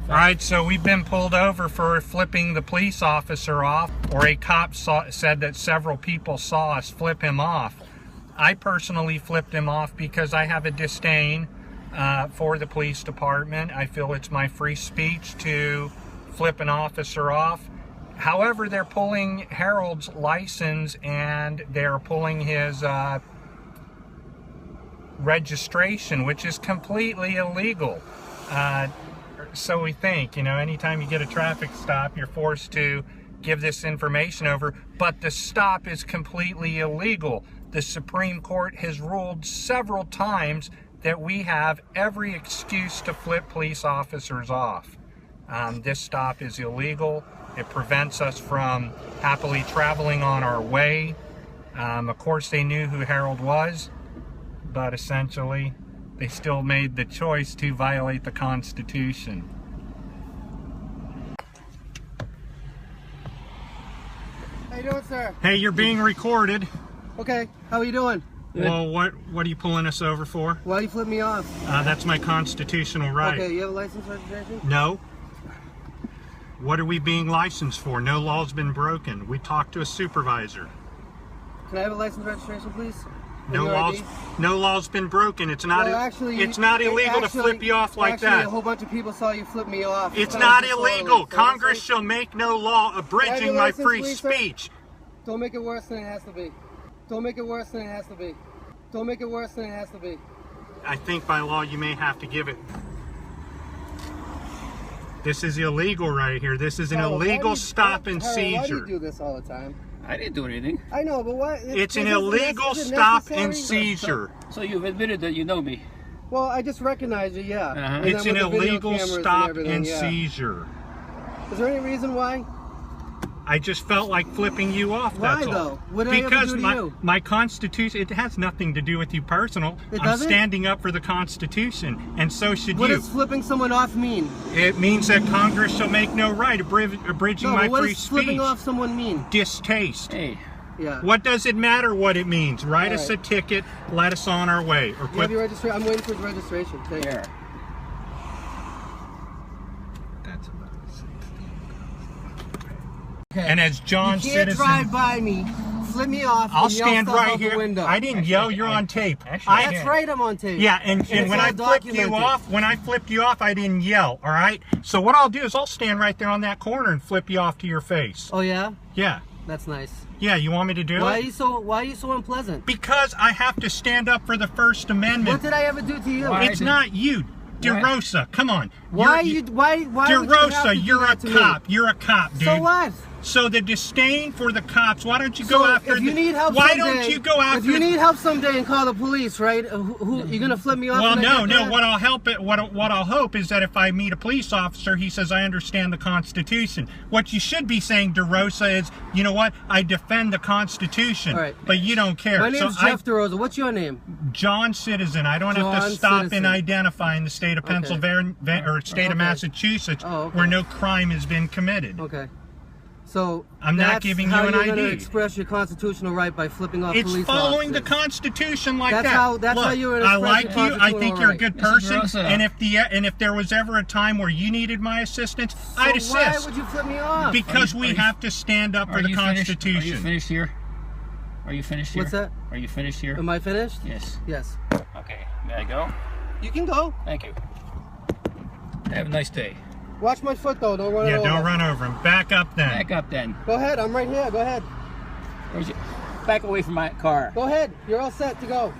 All right, so we've been pulled over for flipping the police officer off, or a cop said that several people saw us flip him off. I personally flipped him off because I have a disdain for the police department. I feel it's my free speech to flip an officer off. However, they're pulling Harold's license and they're pulling his registration, which is completely illegal. So we think, anytime you get a traffic stop, you're forced to give this information over, but the stop is completely illegal. The Supreme Court has ruled several times that we have every excuse to flip police officers off. This stop is illegal. It prevents us from happily traveling on our way. Of course, they knew who Harold was, but essentially, they still made the choice to violate the Constitution. How you doing, sir? Hey, you're being recorded. Okay, how are you doing? Well, what are you pulling us over for? Why you flip me off? That's my constitutional right. Okay, you have a license registration? No. What are we being licensed for? No law's been broken. We talked to a supervisor. Can I have a license registration, please? No law's been broken. It's not. Well, actually, it's not illegal to flip you off like that. A whole bunch of people saw you flip me off. It's not illegal. Congress shall make no law abridging my free speech. Don't make it worse than it has to be. Don't make it worse than it has to be. Don't make it worse than it has to be. I think by law you may have to give it. This is illegal right here. This is an illegal stop and seizure. Why do you do this all the time? I didn't do anything. I know, but what? It's an illegal stop and seizure. So you've admitted that you know me? Well, I just recognize you, yeah. It's an illegal stop and seizure. Is there any reason why? I just felt like flipping you off, that's all. Why though? What did I ever do to you? My Constitution, it has nothing to do with you personal. I'm standing up for the Constitution, and so should you. What does flipping someone off mean? It means that Congress shall make no right abridging my free speech. What does flipping off someone mean? Distaste. Hey. Yeah. What does it matter what it means? Write us a ticket, let us on our way. Or you have your registration? I'm waiting for his registration. Take care. That's about Okay. And as John Citizen, you can't drive by me, flip me off. I'll stand right here. I didn't yell. You're on tape. That's right. I'm on tape. Yeah, and when I flipped you off, I didn't yell. All right. So what I'll do is I'll stand right there on that corner and flip you off to your face. Oh yeah. Yeah. That's nice. Yeah, you want me to do it? Why are you so unpleasant? Because I have to stand up for the First Amendment. What did I ever do to you? It's not you. DeRosa, come on. Why DeRosa, you're a cop. You're a cop, dude. So what? So the disdain for the cops, why don't you go after if you need help why someday, don't you go after if you need help someday and call the police, right? Who you're gonna flip me off? Well, no. What I'll hope is that if I meet a police officer, he says I understand the Constitution. What you should be saying, DeRosa, is, you know what? I defend the Constitution, right. But you don't care. My name's Jeff DeRosa. What's your name? John Citizen. I don't have to stop and identify in the state of Pennsylvania or state of Massachusetts where no crime has been committed. Okay. So I'm not giving you an ID. How you're going to express your constitutional right by flipping off police officers. It's following the Constitution like that. That's how you're going to express your constitutional right. I think you're a good person, and if there was ever a time where you needed my assistance, I'd assist. Why would you flip me off? Because we have to stand up for the Constitution. Are you finished here? Are you finished here? What's that? Are you finished here? Am I finished? Yes. Yes. Okay. May I go? You can go. Thank you. Have a nice day. Watch my foot though, don't run over. Yeah, don't run over him. Back up then. Back up then. Go ahead, I'm right here, go ahead. Back away from my car. Go ahead, you're all set to go.